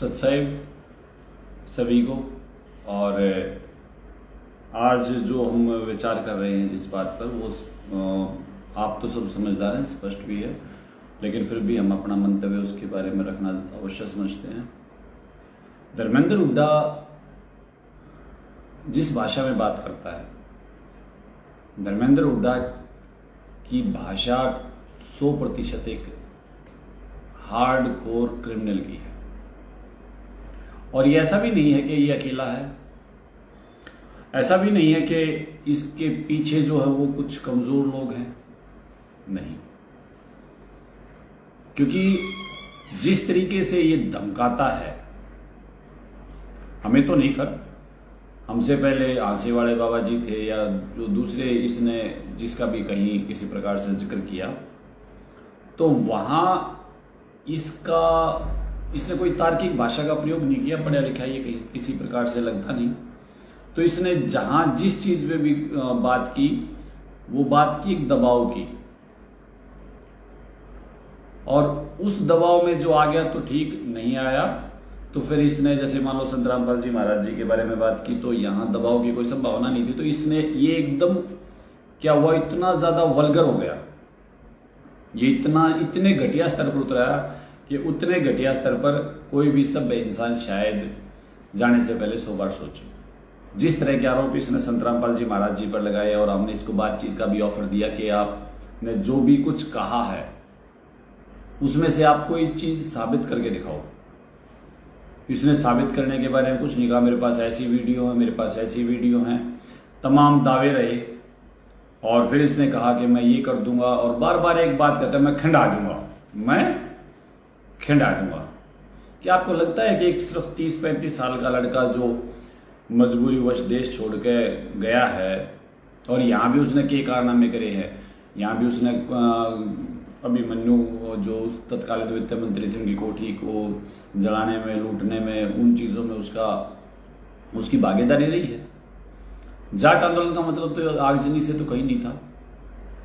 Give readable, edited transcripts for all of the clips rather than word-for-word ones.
सत्साई सभी को। और आज जो हम विचार कर रहे हैं जिस बात पर वो आप तो सब समझदार हैं, स्पष्ट भी है, लेकिन फिर भी हम अपना मंतव्य उसके बारे में रखना अवश्य समझते हैं। धर्मेंद्र हुड्डा जिस भाषा में बात करता है, धर्मेंद्र हुड्डा की भाषा 100% एक हार्ड कोर क्रिमिनल की है। और ये ऐसा भी नहीं है कि ये अकेला है, ऐसा भी नहीं है कि इसके पीछे जो है वो कुछ कमजोर लोग हैं, नहीं। क्योंकि जिस तरीके से ये धमकाता है, हमें तो नहीं कर, हमसे पहले आंसे वाले बाबा जी थे या जो दूसरे इसने जिसका भी कहीं किसी प्रकार से जिक्र किया, तो वहाँ इसने कोई तार्किक भाषा का प्रयोग नहीं किया, पढ़ा लिखा ये किसी प्रकार से लगता नहीं। तो इसने जहाँ जिस चीज़ पे भी बात की, वो बात की एक दबाव की, और उस दबाव में जो आ गया तो ठीक, नहीं आया तो फिर इसने जैसे मान लो संत रामपाल जी महाराज जी के बारे में बात की, तो यहाँ दबाव की कोई संभावना नहीं थी, तो इसने ये एकदम क्या हुआ, इतना ज़्यादा वल्गर हो गया, ये इतने घटिया स्तर पर उतराया कि उतने घटिया स्तर पर कोई भी सभ्य इंसान शायद जाने से पहले 100 बार सोचे। जिस तरह के आरोप इसने संत रामपाल जी महाराज जी पर लगाए, और हमने इसको बातचीत का भी ऑफर दिया कि आपने जो भी कुछ कहा है उसमें से आप कोई चीज़ साबित करके दिखाओ। इसने साबित करने के बारे में कुछ नहीं कहा, मेरे पास ऐसी वीडियो है, मेरे पास ऐसी वीडियो हैं, तमाम दावे रहे। और फिर इसने कहा कि मैं ये कर दूंगा, और बार बार एक बात कहता है, मैं खिंडा दूंगा, मैं खिंडा दूंगा। क्या आपको लगता है कि एक सिर्फ 30-35 साल का लड़का जो मजबूरीवश देश छोड़ के गया है, और यहाँ भी उसने कई कारनामे करे हैं, यहाँ भी उसने अभिमन्यु जो तत्कालीन वित्त मंत्री थे उनकी कोठी को जलाने में, लूटने में, उन चीज़ों में उसकी भागीदारी रही है। जाट आंदोलन का मतलब तो आगजनी से तो कहीं नहीं था।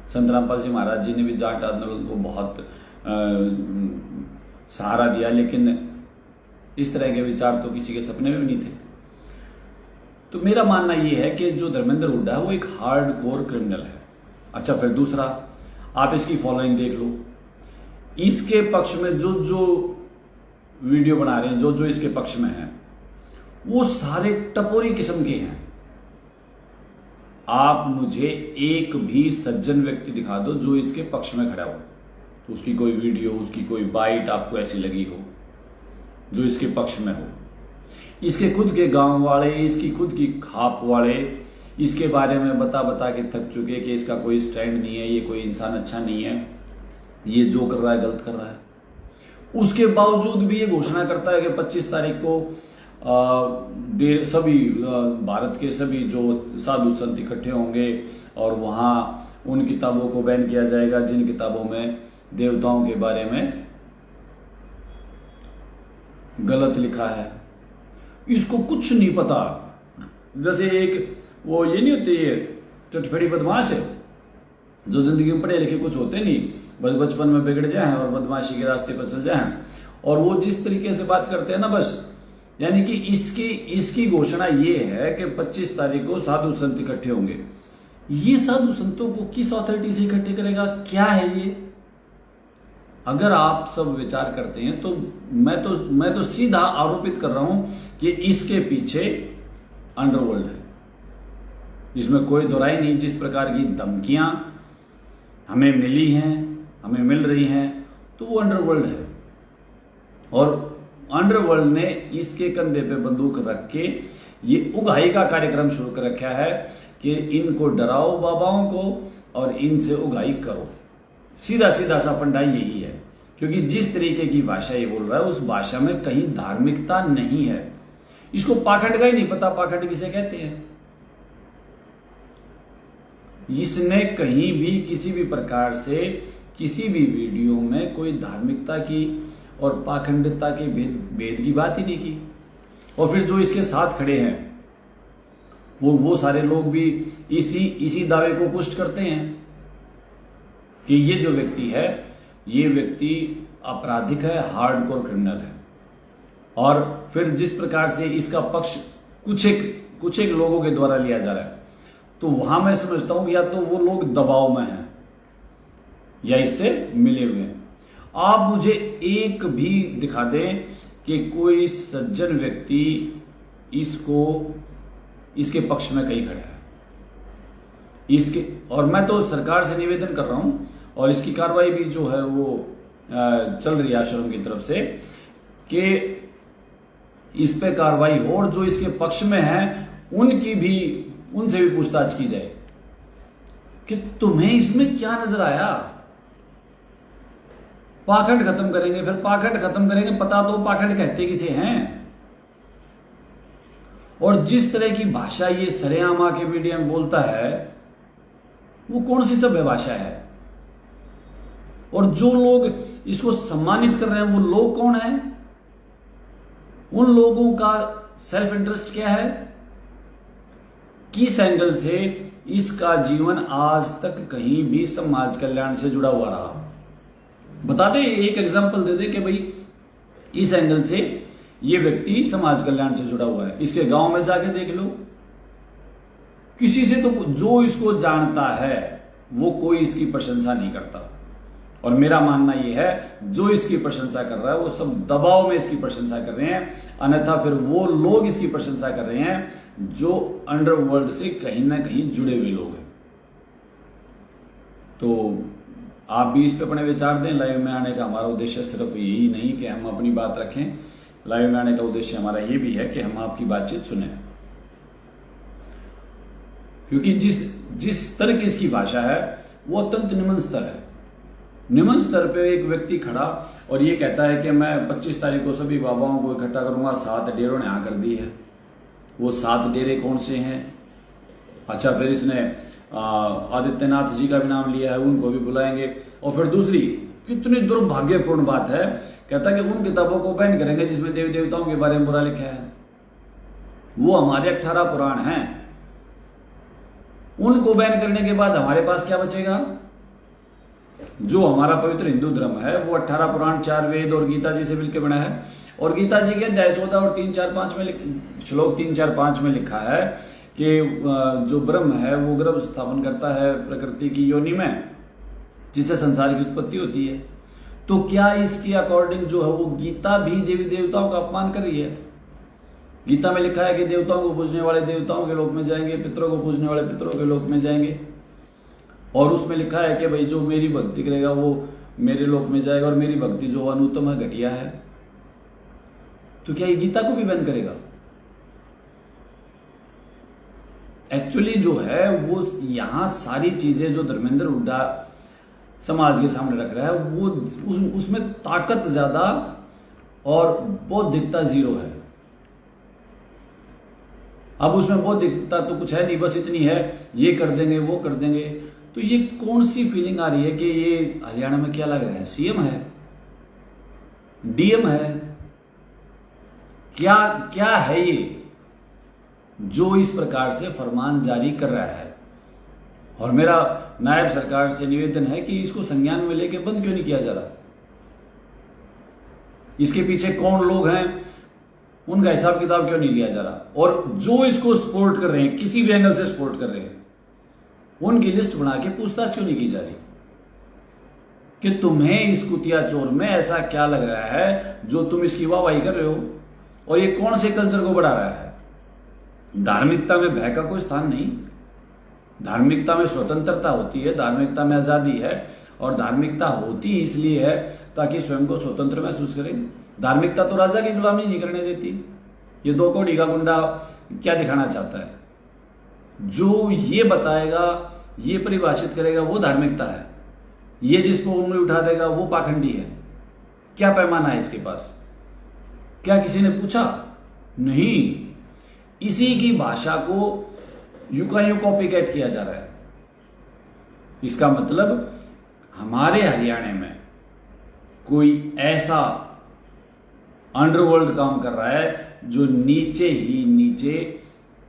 संत रामपाल जी महाराज जी ने भी जाट आंदोलन को बहुत सहारा दिया, लेकिन इस तरह के विचार तो किसी के सपने में भी नहीं थे। तो मेरा मानना यह है कि जो धर्मेंद्र हुड्डा है वो एक हार्ड कोर क्रिमिनल है। अच्छा, फिर दूसरा, आप इसकी फॉलोइंग देख लो। इसके पक्ष में जो वीडियो बना रहे हैं, जो इसके पक्ष में है, वो सारे टपोरी किस्म के हैं। आप मुझे एक भी सज्जन व्यक्ति दिखा दो जो इसके पक्ष में खड़ा हो, उसकी कोई वीडियो, उसकी कोई बाइट आपको ऐसी लगी हो जो इसके पक्ष में हो। इसके खुद के गांव वाले, इसकी खुद की खाप वाले इसके बारे में बता के थक चुके कि इसका कोई स्टैंड नहीं है, ये कोई इंसान अच्छा नहीं है, ये जो कर रहा है गलत कर रहा है। उसके बावजूद भी ये घोषणा करता है कि 25 तारीख को सभी भारत के सभी जो साधु संत इकट्ठे होंगे और वहाँ उन किताबों को बैन किया जाएगा जिन किताबों में देवताओं के बारे में गलत लिखा है। इसको कुछ नहीं पता। जैसे एक वो ये नहीं होते, ये चटफेड़ी बदमाश है जो जिंदगी में पढ़े लिखे कुछ होते नहीं, बस बचपन में बिगड़ जाए और बदमाशी के रास्ते पर चल जाए, और वो जिस तरीके से बात करते हैं ना, बस यानी कि इसकी घोषणा ये है कि 25 तारीख को साधु संत इकट्ठे होंगे। ये साधु संतों को किस अथॉरिटी से इकट्ठे करेगा, क्या है ये? अगर आप सब विचार करते हैं तो मैं तो सीधा आरोपित कर रहा हूं कि इसके पीछे अंडरवर्ल्ड है। इसमें कोई दोहराई नहीं। जिस प्रकार की धमकियां हमें मिली हैं, हमें मिल रही हैं, तो वो अंडरवर्ल्ड है। और अंडरवर्ल्ड ने इसके कंधे पे बंदूक रख के ये उगाही का कार्यक्रम शुरू कर रखा है कि इनको डराओ बाबाओं को और इनसे उगाही करो। सीधा सा फंडा यही है। क्योंकि जिस तरीके की भाषा ये बोल रहा है, उस भाषा में कहीं धार्मिकता नहीं है। इसको पाखंड का ही नहीं पता, पाखंड किसे कहते हैं। इसने कहीं भी किसी भी प्रकार से किसी भी वीडियो में कोई धार्मिकता की और पाखंडता के भेद की बात ही नहीं की। और फिर जो इसके साथ खड़े हैं वो सारे लोग भी इसी दावे को पुष्ट करते हैं कि ये जो व्यक्ति है, ये व्यक्ति आपराधिक है, हार्डकोर क्रिमिनल है। और फिर जिस प्रकार से इसका पक्ष कुछ एक लोगों के द्वारा लिया जा रहा है, तो वहां मैं समझता हूं या तो वो लोग दबाव में हैं या इससे मिले हुए हैं। आप मुझे एक भी दिखा दें कि कोई सज्जन व्यक्ति इसके पक्ष में कहीं खड़ा है और मैं तो सरकार से निवेदन कर रहा हूं, और इसकी कार्रवाई भी जो है वो चल रही है आश्रम की तरफ से, कि इस पे कार्रवाई हो और जो इसके पक्ष में है उनसे भी पूछताछ की जाए कि तुम्हें इसमें क्या नजर आया। पाखंड खत्म करेंगे, फिर पाखंड खत्म करेंगे, पता तो पाखंड कहते किसे हैं। और जिस तरह की भाषा ये सरेआम आके मीडिया में बोलता है, वो कौन सी सभ्य भाषा है। और जो लोग इसको सम्मानित कर रहे हैं वो लोग कौन है, उन लोगों का सेल्फ इंटरेस्ट क्या है, किस एंगल से इसका जीवन आज तक कहीं भी समाज कल्याण से जुड़ा हुआ रहा। बता दे, एक एग्जांपल दे दे कि भाई इस एंगल से ये व्यक्ति समाज कल्याण से जुड़ा हुआ है। इसके गांव में जाके देख लो, किसी से तो जो इसको जानता है वो कोई इसकी प्रशंसा नहीं करता। और मेरा मानना यह है, जो इसकी प्रशंसा कर रहा है वो सब दबाव में इसकी प्रशंसा कर रहे हैं, अन्यथा फिर वो लोग इसकी प्रशंसा कर रहे हैं जो अंडरवर्ल्ड से कहीं ना कहीं जुड़े हुए लोग हैं। तो आप भी इस पे अपने विचार दें। लाइव में आने का हमारा उद्देश्य सिर्फ यही नहीं कि हम अपनी बात रखें, लाइव में आने का उद्देश्य हमारा ये भी है कि हम आपकी बातचीत सुने, क्योंकि जिस स्तर की इसकी भाषा है वो अत्यंत निम्न स्तर है। निम्न स्तर पे एक व्यक्ति खड़ा और ये कहता है कि मैं 25 तारीख को सभी बाबाओं को इकट्ठा करूंगा, 7 डेरों ने यहाँ कर दी है। वो 7 डेरे कौन से हैं? अच्छा, फिर इसने आदित्यनाथ जी का भी नाम लिया है, उनको भी बुलाएंगे। और फिर दूसरी कितनी दुर्भाग्यपूर्ण बात है, कहता है कि उन किताबों को बैन करेंगे जिसमें देवी देवताओं के बारे में बुरा लिखा है। वो हमारे 18 पुराण हैं, उनको बैन करने के बाद हमारे पास क्या बचेगा? जो हमारा पवित्र हिंदू धर्म है वो 18 पुराण, 4 वेद और गीता जी से मिलकर बना है। और गीता जी के अध्याय 14 और 3-4-5 में श्लोक 3-4-5 में लिखा है कि जो ब्रह्म है वो गर्भ स्थापन करता है प्रकृति की योनि में, जिससे संसार की उत्पत्ति होती है। तो क्या इसके अकॉर्डिंग जो है वो गीता भी देवी देवताओं का अपमान कर रही है? गीता में लिखा है कि देवताओं को पूजने वाले देवताओं के लोक में जाएंगे, पितरों को पूजने वाले पितरों के लोक में जाएंगे। और उसमें लिखा है कि भाई जो मेरी भक्ति करेगा वो मेरे लोक में जाएगा, और मेरी भक्ति जो अनुत्तम है, घटिया है। तो क्या ये गीता को भी बैन करेगा? एक्चुअली जो है वो यहां सारी चीजें जो धर्मेंद्र हुड्डा समाज के सामने रख रहा है वो उसमें ताकत ज्यादा और बौद्धिकता 0 है। अब उसमें बौद्धिकता तो कुछ है नहीं, बस इतनी है, ये कर देंगे वो कर देंगे। तो ये कौन सी फीलिंग आ रही है कि ये हरियाणा में क्या लग रहा है? सीएम है, डीएम है, क्या है ये जो इस प्रकार से फरमान जारी कर रहा है? और मेरा नायब सरकार से निवेदन है कि इसको संज्ञान में लेके बंद क्यों नहीं किया जा रहा? इसके पीछे कौन लोग हैं उनका हिसाब किताब क्यों नहीं लिया जा रहा? और जो इसको सपोर्ट कर रहे हैं, किसी भी एंगल से सपोर्ट कर रहे हैं, उनकी लिस्ट बना के पूछताछ क्यों नहीं की जा रही कि तुम्हें इस कुतिया चोर में ऐसा क्या लग रहा है जो तुम इसकी वाहवाही कर रहे हो? और ये कौन से कल्चर को बढ़ा रहा है? धार्मिकता में भय का कोई स्थान नहीं। धार्मिकता में स्वतंत्रता होती है, धार्मिकता में आजादी है, और धार्मिकता होती इसलिए है ताकि स्वयं को स्वतंत्र महसूस करें। धार्मिकता तो राजा की गुलामी नहीं करने देती। ये 2 कौड़ी का गुंडा क्या दिखाना चाहता है? जो ये बताएगा, ये परिभाषित करेगा वो धार्मिकता है। ये जिसको उंगली उठा देगा वो पाखंडी है। क्या पैमाना है इसके पास? क्या किसी ने पूछा? नहीं। इसी की भाषा को यूं कॉपी कैट किया जा रहा है। इसका मतलब हमारे हरियाणा में कोई ऐसा अंडरवर्ल्ड काम कर रहा है जो नीचे ही नीचे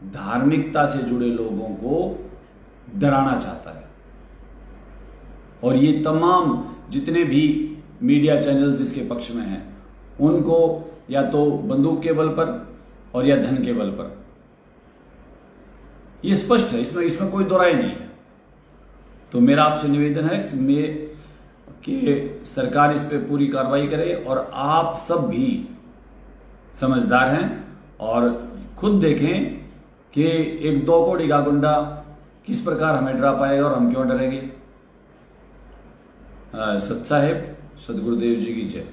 धार्मिकता से जुड़े लोगों को डराना चाहता है। और ये तमाम जितने भी मीडिया चैनल्स इसके पक्ष में हैं उनको या तो बंदूक के बल पर और या धन के बल पर। ये स्पष्ट है, इसमें कोई दो राय नहीं है। तो मेरा आपसे निवेदन है कि सरकार इस पे पूरी कार्रवाई करे और आप सब भी समझदार हैं और खुद देखें कि एक 2 कोड़ी का गुंडा किस प्रकार हमें डरा पाएगा और हम क्यों डरेंगे। सत साहेब, सदगुरुदेव जी की जय।